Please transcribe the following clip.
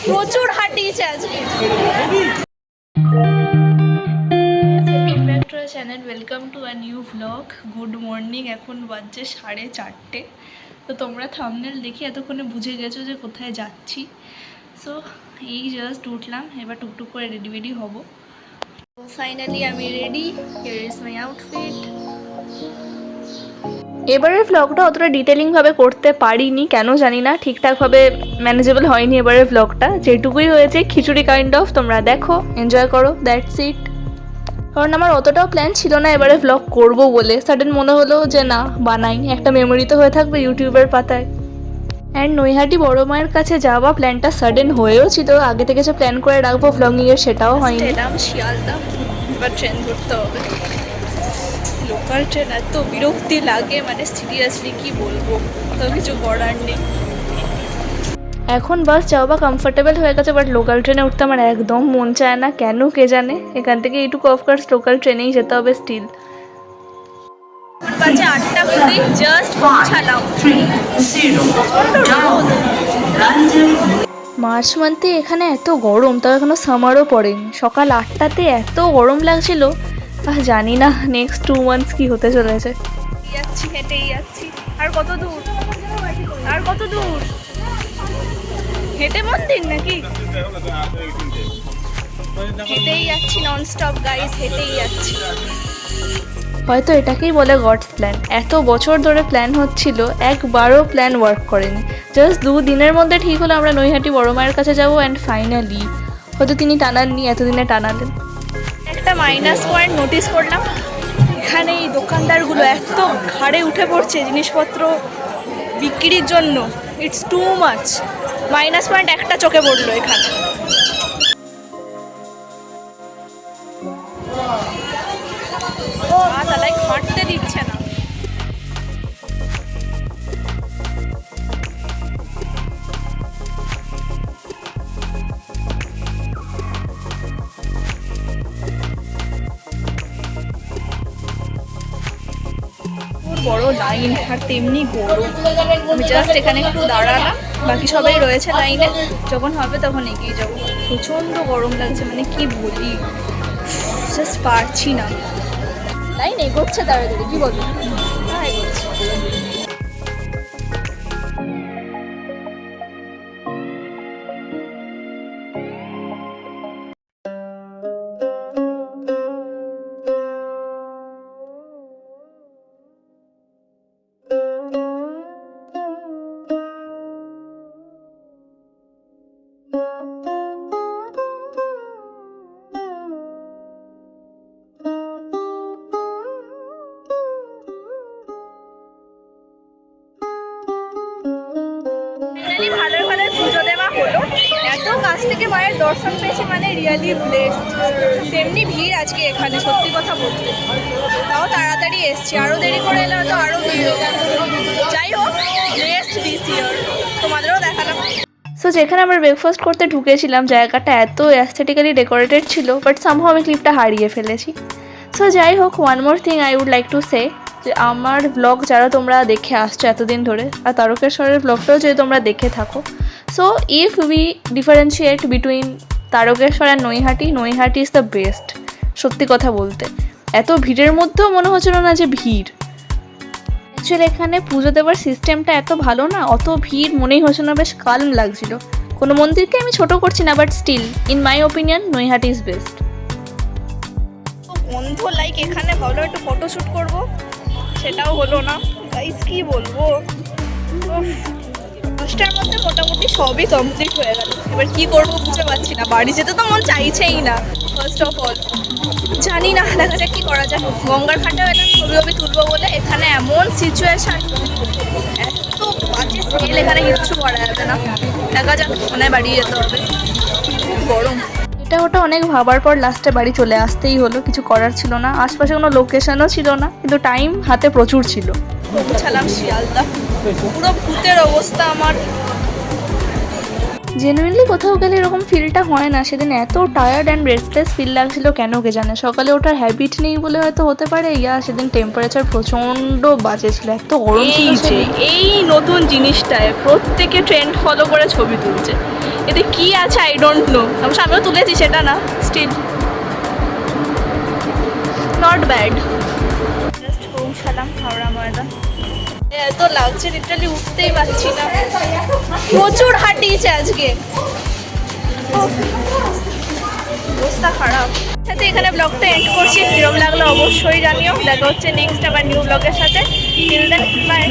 প্রচুর হাঁটিয়েছে আজকে। Channel welcome to a new vlog. Good morning, এখন বাজছে 4:30। তো তোমরা থাম্বনেল দেখে এতক্ষণে বুঝে গেছো যে কোথায় যাচ্ছি। সো এই জাস্ট উঠলাম, এবার টুকটুক করে রেডি হব। তো ফাইনালি আমি ready, here is my outfit. এবারের ভ্লগটা অতটা ডিটেলিংভাবে করতে পারিনি, কেন জানি না, ঠিকঠাকভাবে ম্যানেজেবল হয়নি এবারের ভ্লগটা। যেটুকুই হয়েছে খিচুড়ি কাইন্ড অফ, তোমরা দেখো, এনজয় করো, দ্যাটস ইট। কারণ আমার অতটাও প্ল্যান ছিল না এবারে ভ্লগ করবো বলে, সাডেন মনে হলো যে না বানাই, একটা মেমোরি তো হয়ে থাকবে ইউটিউবের পাতায়। অ্যান্ড নৈহাটি বড় মায়ের কাছে যাওয়া প্ল্যানটা সাডেন হয়েও ছিল, আগে থেকে যে প্ল্যান করে রাখবো ভ্লগিংয়ের সেটাও হয়নি। এলাম শিয়ালদা, এবার ট্রেন ধরতে হবে। লোকাল ট্রেন এত বিরক্তি লাগে, মানে সিরিয়াসলি কি বলবো, তো কিছু করার নেই। এখন বাস যাওয়া বা কমফোর্টেবল হয়ে গেছে, বাট লোকাল ট্রেনে উঠতে আমার একদম মন চায় না, কেন কে জানে। এখান থেকে এইটুকু অফকোর্স লোকাল ট্রেনেই যেতে হবে স্টিল। বাজে 8:20, জাস্ট পৌঁছালাম। মার্চ মান্থে এখানে এত গরম, তাও এখনো সামারও পড়েনি। সকাল 8টাতে এত গরম লাগছিল, জানি না নেক্সট 2 মান্থস কি হতে চলেছে। যাচ্ছি, হেঁটেই যাচ্ছি। আর কত দূর, আর কত দূর? হেঁটে মন্দির নাকি? হেঁটেই যাচ্ছি ননস্টপ গাইস, হেঁটেই যাচ্ছি। হয়তো এটাকেই বলে গডস প্ল্যান। এত বছর ধরে প্ল্যান হচ্ছিল, একবারও প্ল্যান ওয়ার্ক করেনি। জাস্ট 2 দিনের মধ্যে ঠিক হলো আমরা নৈহাটি বড় মায়ের কাছে যাবো, অ্যান্ড ফাইনালি হয়তো তিনি টানাননি, এতদিনে টানালেন। একটা মাইনাস পয়েন্ট নোটিস করলাম, এখানে এই দোকানদারগুলো এত ঘাড়ে উঠে পড়ছে জিনিসপত্র বিক্রির জন্য, it's too much. Minus point একটা চোখে পড়লো এখানে। তালাই হাঁটতে দিচ্ছে না। বড় লাইন আর তেমনি গরম। আমি জাস্ট এখানে একটু দাঁড়ালাম, বাকি সবাই রয়েছে লাইনে, যখন হবে তখন এগিয়ে যাবো। প্রচণ্ড গরম লাগছে, মানে কি বলি, জাস্ট পারছি না। লাইন এগোচ্ছে তাড়াতাড়ি, কি বলবো, হ্যাঁ এগোচ্ছে। ভালোই ভালোই পুজো দেওয়া হলো, এত কাছ থেকে মায়ের দর্শন পেয়েছি, মানে রিয়েলি ব্লেসড। তেমনি ভিড় আজকে এখানে, সত্যি কথা বলতে। তাও তাড়াতাড়ি এসছি, আরও দেরি করে এলে হয়তো আরও ভিড়। যাই হোক, ব্লেসড দিস ইয়ার, তোমাদেরও দেখালাম। সো যেখানে আমরা ব্রেকফাস্ট করতে ঢুকেছিলাম, জায়গাটা এত অ্যাস্থেটিক্যালি ডেকোরেটেড ছিল, বাট সামহাও আমি ক্লিপটা হারিয়ে ফেলেছি। সো যাই হোক, one more thing I would like to say, যে আমার ব্লগ যারা তোমরা দেখে আসছো এতদিন ধরে, আর তারকেশ্বরের ব্লগটাও যদি তোমরা দেখে থাকো, so if we differentiate between Tarakeswar আর Naihati, Naihati is the best. সত্যি কথা বলতে, এত ভিড়ের মধ্যেও মনে হচ্ছিল না যে ভিড়। অ্যাকচুয়ালি এখানে পুজো দেওয়ার সিস্টেমটা এত ভালো না, অত ভিড় মনেই হচ্ছে না, বেশ কালম লাগছিল। কোনো মন্দিরকে আমি ছোট করছি না, but still in my opinion Naihati is best. বন্ধ লাইক এখানে ভালো একটু ফটোশ্যুট করবো, সেটাও হলো না। গাইস কি বলবো, দশটার মধ্যে মোটামুটি সবই কমপ্লিট হয়ে গেল। এবার কি করবো বুঝতে পারছি না, বাড়ি যেতে তো মন চাইছেই না ফার্স্ট অফ অল। জানি না, দেখা যাক কি করা যায়। গঙ্গার ঘাটেও এলাম ছবি তুলবো বলে, এখানে এমন সিচুয়েশান, এত বাজে স্কেল, এখানে কিচ্ছু করা যাবে না। দেখা যাক, মনে হয় বাড়ি যেতে হবে, খুব গরম। এটা ওটা অনেক ভাবার পর লাস্টে বাড়ি চলে আসতেই হলো, কিছু করার ছিল না। আশপাশে কোনো লোকেশনও ছিল না, কিন্তু টাইম হাতে প্রচুর ছিল। পৌঁছালাম শিয়ালদা, পুরো ভূতের অবস্থা আমার। জেনুইনলি কোথাও গেলে এরকম ফিলটা হয় না। সেদিন এত টায়ার্ড অ্যান্ড রেস্টলেস ফিল লাগছিল, কেন কে জানে। সকালে ওঠার হ্যাবিট নেই বলে হয়তো হতে পারে, ইয়া সেদিন টেম্পারেচার প্রচণ্ড বাজে ছিল, এত গরম ছিল। এই নতুন জিনিসটায় প্রত্যেকে ট্রেন্ড ফলো করে ছবি তুলছে, এতে কি আছে আই ডোন্ট নো, অবশ্য আমিও তুলেছি সেটা না, স্টিল নট ব্যাড। জাস্ট পৌঁছালাম হাওড়া ময়দান। এত লাগছে লিটারালি উঠতেই পারছি না, প্রচুর হাঁটিয়েছে আজকে, অবস্থা খারাপ। সাথে এখানে ব্লগটা এন্ড করছি, কিরম লাগলো অবশ্যই জানিও। দেখা হচ্ছে নেক্সট আবার নিউ ব্লগের সাথে। Till then by.